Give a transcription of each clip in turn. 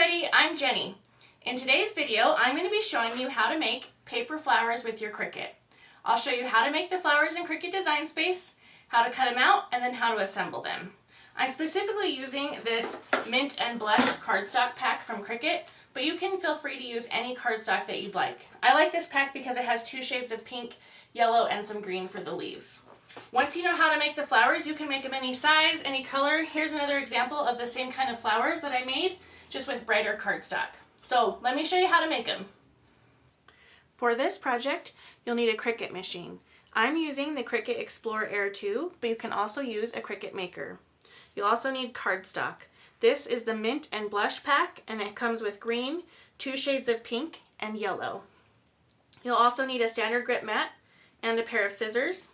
everybody, I'm Jenny. In today's video, I'm going to be showing you how to make paper flowers with your Cricut. I'll show you how to make the flowers in Cricut Design Space, how to cut them out, and then how to assemble them. I'm specifically using this Mint and Blush cardstock pack from Cricut, but you can feel free to use any cardstock that you'd like. I like this pack because it has two shades of pink, yellow, and some green for the leaves. Once you know how to make the flowers, you can make them any size, any color. Here's another example of the same kind of flowers that I made, just with brighter cardstock. So let me show you how to make them. For this project, you'll need a Cricut machine. I'm using the Cricut Explore Air 2, but you can also use a Cricut Maker. You'll also need cardstock. This is the Mint and Blush pack, and it comes with green, two shades of pink, and yellow. You'll also need a standard grip mat and a pair of scissors,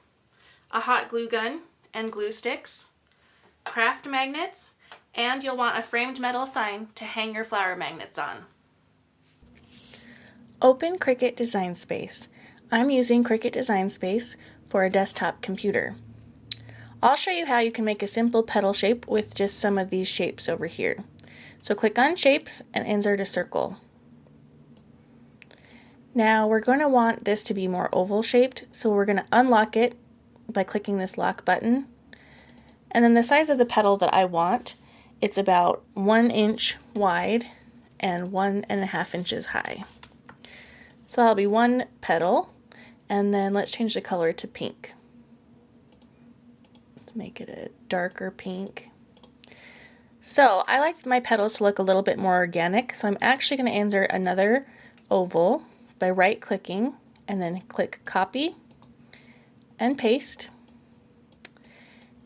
a hot glue gun and glue sticks, craft magnets, and you'll want a framed metal sign to hang your flower magnets on. Open Cricut Design Space. I'm using Cricut Design Space for a desktop computer. I'll show you how you can make a simple petal shape with just some of these shapes over here. So click on Shapes and insert a circle. Now we're going to want this to be more oval shaped, so we're going to unlock it by clicking this lock button. And then the size of the petal that I want, it's about 1 inch wide and 1.5 inches high. So that'll be one petal, and then let's change the color to pink. Let's make it a darker pink. So I like my petals to look a little bit more organic, so I'm actually going to insert another oval by right clicking and then click copy and paste.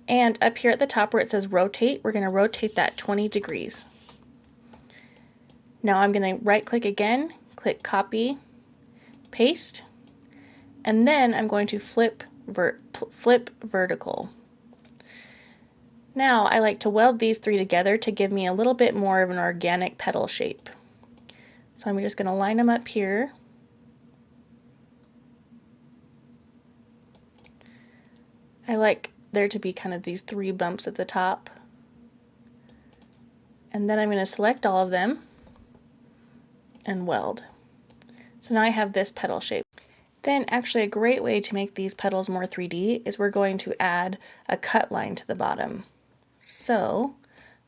And up here at the top where it says rotate, we're going to rotate that 20 degrees. Now I'm going to right click again, click copy, paste, and then I'm going to flip vertical. Now I like to weld these three together to give me a little bit more of an organic petal shape. So I'm just going to line them up here. I like there to be kind of these three bumps at the top. And then I'm going to select all of them and weld. So now I have this petal shape. Then actually a great way to make these petals more 3D is we're going to add a cut line to the bottom. So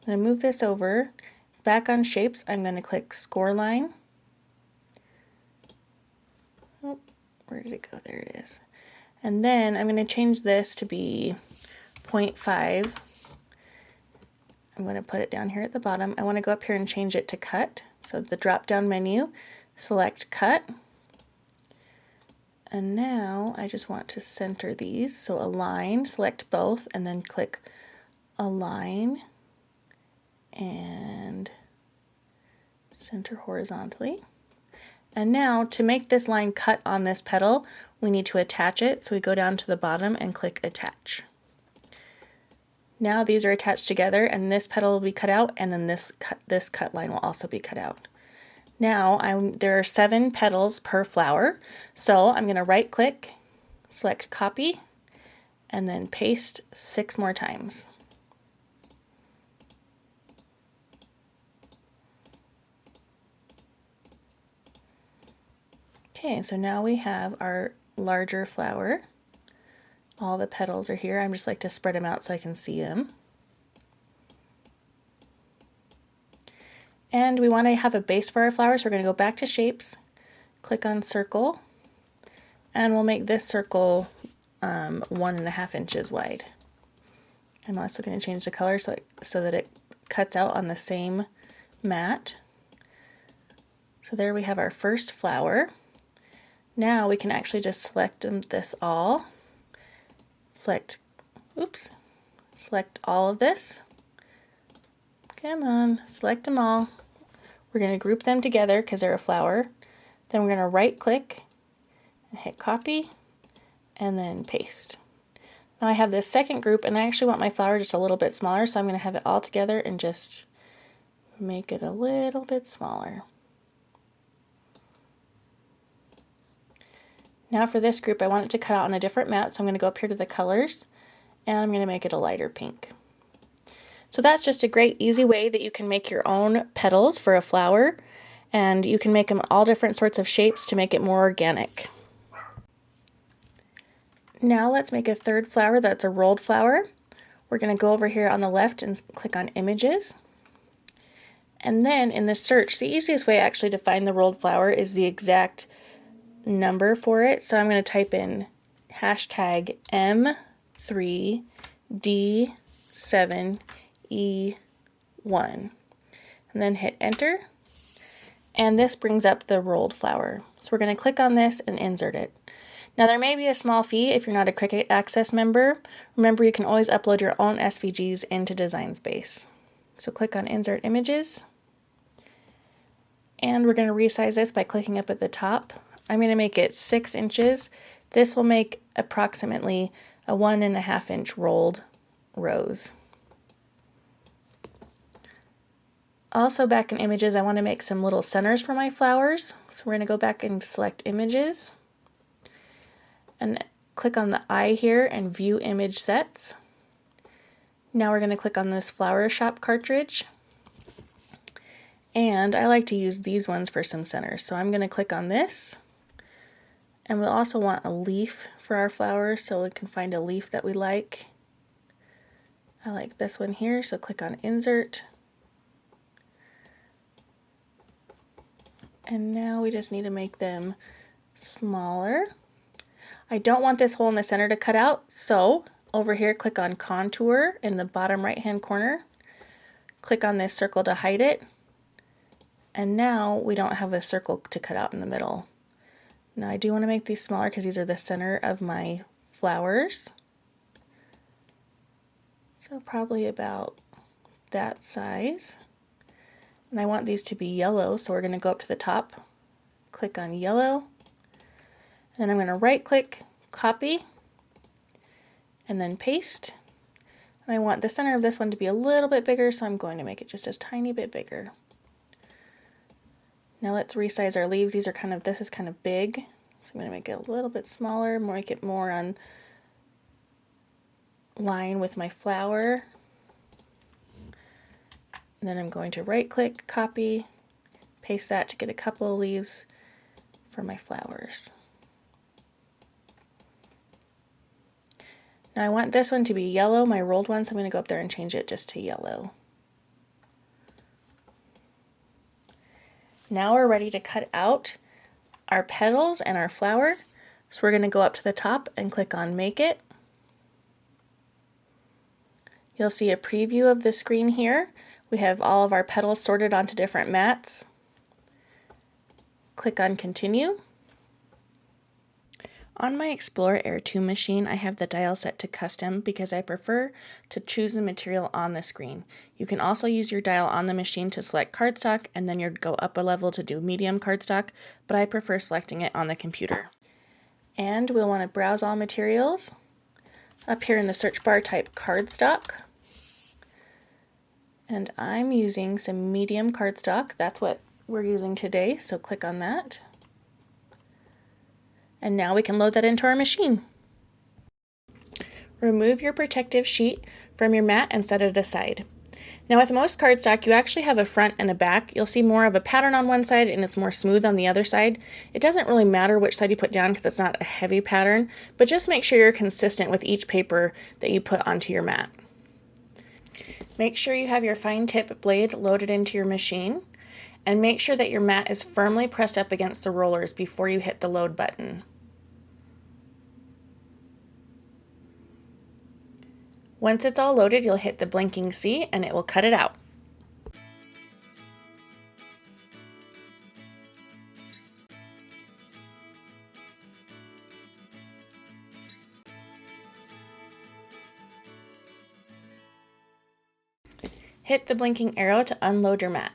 I'm going to move this over. Back on Shapes, I'm going to click Score Line. Oh, where did it go? There it is. And then I'm going to change this to be 0.5. I'm going to put it down here at the bottom. I want to go up here and change it to Cut. So the drop down menu, select Cut. And now I just want to center these. So Align, select both, and then click Align and center horizontally. And now to make this line cut on this petal, we need to attach it. So we go down to the bottom and click Attach. Now these are attached together, and this petal will be cut out, and then this cut line will also be cut out. Now there are 7 petals per flower, so I'm going to right click, select Copy, and then paste 6 more times. Okay, so now we have our larger flower. All the petals are here. I just like to spread them out so I can see them. And we want to have a base for our flower, so we're going to go back to Shapes, click on Circle, and we'll make this circle 1.5 inches wide. I'm also going to change the color so that it cuts out on the same mat. So there we have our first flower. Now we can actually just select this all. Select all of this. Come on, select them all. We're going to group them together because they're a flower. Then we're going to right click and hit copy and then paste. Now I have this second group, and I actually want my flower just a little bit smaller, so I'm going to have it all together and just make it a little bit smaller. Now for this group, I want it to cut out on a different mat, so I'm going to go up here to the colors, and I'm going to make it a lighter pink. So that's just a great easy way that you can make your own petals for a flower, and you can make them all different sorts of shapes to make it more organic. Now let's make a third flower that's a rolled flower. We're going to go over here on the left and click on Images. And then in the search, the easiest way actually to find the rolled flower is the exact number for it. So I'm going to type in hashtag M3D7E1 and then hit enter. And this brings up the rolled flower. So we're going to click on this and insert it. Now there may be a small fee if you're not a Cricut Access member. Remember, you can always upload your own SVGs into Design Space. So click on Insert Images. And we're going to resize this by clicking up at the top. I'm going to make it 6 inches. This will make approximately a 1.5 inch rolled rose. Also back in Images, I want to make some little centers for my flowers. So we're going to go back and select Images. And click on the eye here and View Image Sets. Now we're going to click on this Flower Shop cartridge. And I like to use these ones for some centers. So I'm going to click on this. And we'll also want a leaf for our flower, so we can find a leaf that we like. I like this one here, so click on Insert. And now we just need to make them smaller. I don't want this hole in the center to cut out, so over here click on Contour in the bottom right hand corner. Click on this circle to hide it. And now we don't have a circle to cut out in the middle. Now I do want to make these smaller because these are the center of my flowers. So probably about that size. And I want these to be yellow, so we're going to go up to the top, click on yellow, and I'm going to right click, copy, and then paste. And I want the center of this one to be a little bit bigger, so I'm going to make it just a tiny bit bigger. Now let's resize our leaves. These are this is kind of big, so I'm going to make it a little bit smaller, make it more on line with my flower. And then I'm going to right click, copy, paste that to get a couple of leaves for my flowers. Now I want this one to be yellow, my rolled one, so I'm going to go up there and change it just to yellow. Now we're ready to cut out our petals and our flower. So we're going to go up to the top and click on Make It. You'll see a preview of the screen here. We have all of our petals sorted onto different mats. Click on Continue. On my Explorer Air 2 machine, I have the dial set to custom because I prefer to choose the material on the screen. You can also use your dial on the machine to select cardstock, and then you'd go up a level to do medium cardstock, but I prefer selecting it on the computer. And we'll want to browse all materials. Up here in the search bar, type cardstock. And I'm using some medium cardstock. That's what we're using today, so click on that. And now we can load that into our machine. Remove your protective sheet from your mat and set it aside. Now with most cardstock, you actually have a front and a back. You'll see more of a pattern on one side and it's more smooth on the other side. It doesn't really matter which side you put down because it's not a heavy pattern, but just make sure you're consistent with each paper that you put onto your mat. Make sure you have your fine tip blade loaded into your machine, and make sure that your mat is firmly pressed up against the rollers before you hit the load button. Once it's all loaded, you'll hit the blinking C and it will cut it out. Hit the blinking arrow to unload your mat.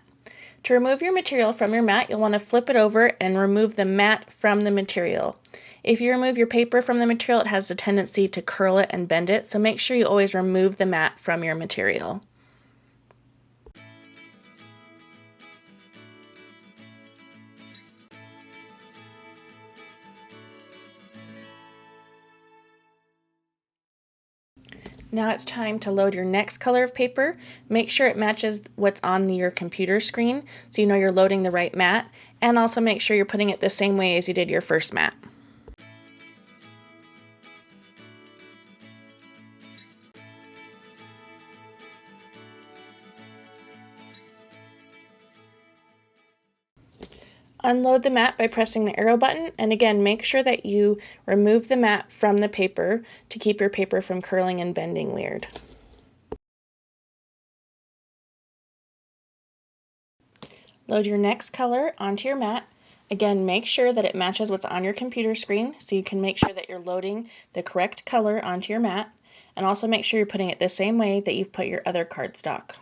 To remove your material from your mat, you'll want to flip it over and remove the mat from the material. If you remove your paper from the material, it has a tendency to curl it and bend it, so make sure you always remove the mat from your material. Now it's time to load your next color of paper. Make sure it matches what's on your computer screen so you know you're loading the right mat, and also make sure you're putting it the same way as you did your first mat. Unload the mat by pressing the arrow button, and again make sure that you remove the mat from the paper to keep your paper from curling and bending weird. Load your next color onto your mat. Again, make sure that it matches what's on your computer screen so you can make sure that you're loading the correct color onto your mat, and also make sure you're putting it the same way that you've put your other cardstock.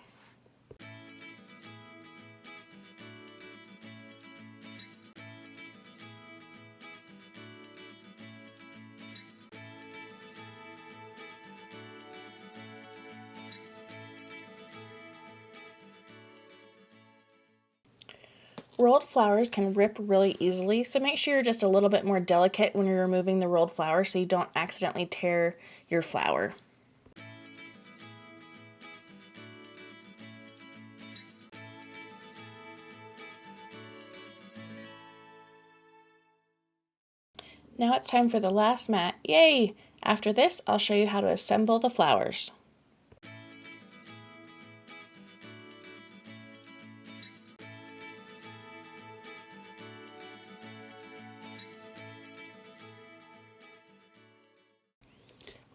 Rolled flowers can rip really easily, so make sure you're just a little bit more delicate when you're removing the rolled flower so you don't accidentally tear your flower. Now it's time for the last mat. Yay! After this, I'll show you how to assemble the flowers.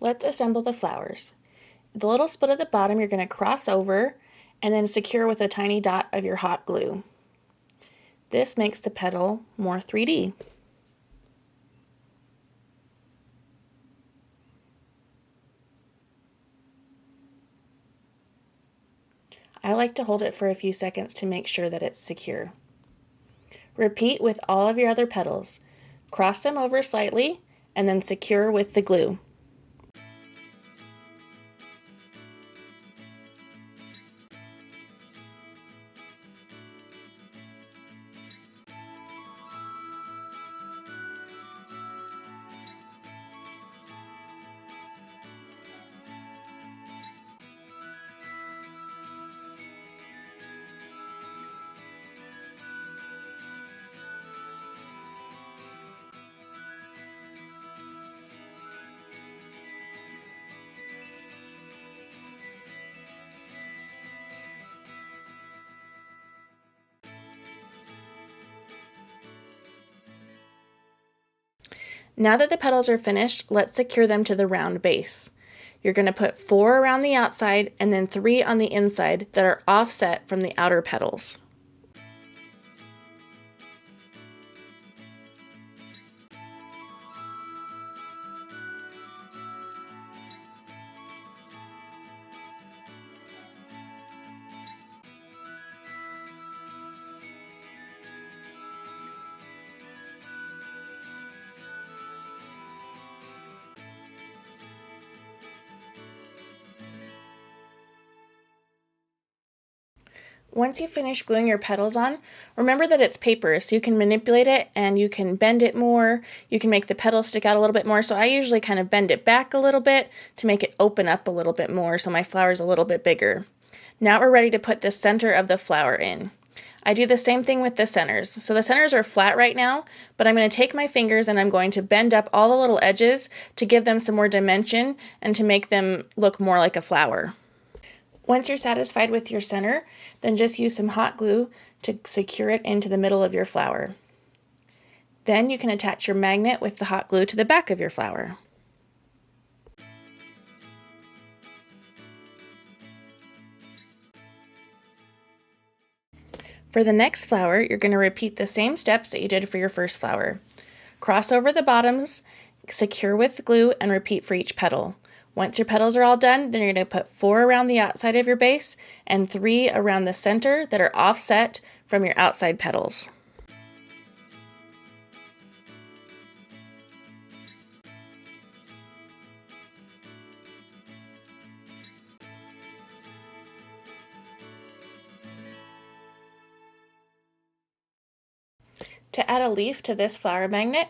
Let's assemble the flowers. The little split at the bottom you're going to cross over and then secure with a tiny dot of your hot glue. This makes the petal more 3D. I like to hold it for a few seconds to make sure that it's secure. Repeat with all of your other petals. Cross them over slightly and then secure with the glue. Now that the petals are finished, let's secure them to the round base. You're going to put 4 around the outside and then 3 on the inside that are offset from the outer petals. Once you finish gluing your petals on, remember that it's paper, so you can manipulate it and you can bend it more. You can make the petals stick out a little bit more, so I usually kind of bend it back a little bit to make it open up a little bit more so my flower's a little bit bigger. Now we're ready to put the center of the flower in. I do the same thing with the centers. So the centers are flat right now, but I'm going to take my fingers and I'm going to bend up all the little edges to give them some more dimension and to make them look more like a flower. Once you're satisfied with your center, then just use some hot glue to secure it into the middle of your flower. Then you can attach your magnet with the hot glue to the back of your flower. For the next flower, you're going to repeat the same steps that you did for your first flower. Cross over the bottoms, secure with glue, and repeat for each petal. Once your petals are all done, then you're going to put 4 around the outside of your base and 3 around the center that are offset from your outside petals. To add a leaf to this flower magnet,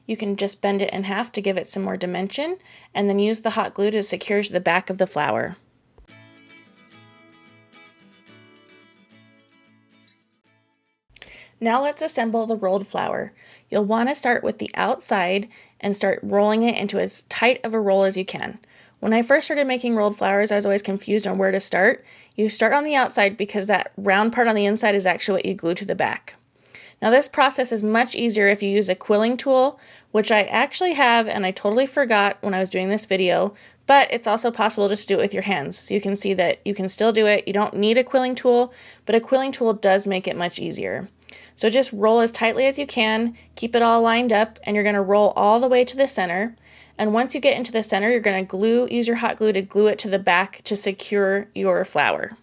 You can just bend it in half to give it some more dimension, and then use the hot glue to secure to the back of the flower. Now let's assemble the rolled flower. You'll want to start with the outside and start rolling it into as tight of a roll as you can. When I first started making rolled flowers, I was always confused on where to start. You start on the outside because that round part on the inside is actually what you glue to the back. Now this process is much easier if you use a quilling tool, which I actually have and I totally forgot when I was doing this video, but it's also possible just to do it with your hands. So you can see that you can still do it. You don't need a quilling tool, but a quilling tool does make it much easier. So just roll as tightly as you can, keep it all lined up, and you're going to roll all the way to the center. And once you get into the center, you're going to use your hot glue to glue it to the back to secure your flower.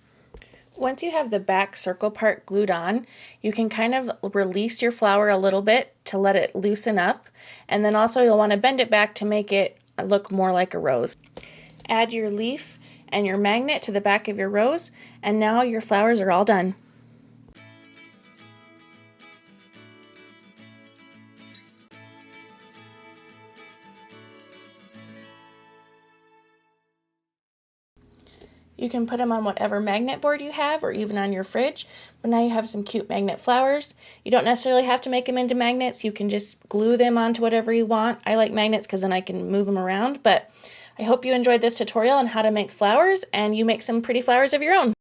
Once you have the back circle part glued on, you can kind of release your flower a little bit to let it loosen up. And then also you'll want to bend it back to make it look more like a rose. Add your leaf and your magnet to the back of your rose, and now your flowers are all done. You can put them on whatever magnet board you have or even on your fridge, but now you have some cute magnet flowers. You don't necessarily have to make them into magnets. You can just glue them onto whatever you want. I like magnets because then I can move them around, but I hope you enjoyed this tutorial on how to make flowers and you make some pretty flowers of your own.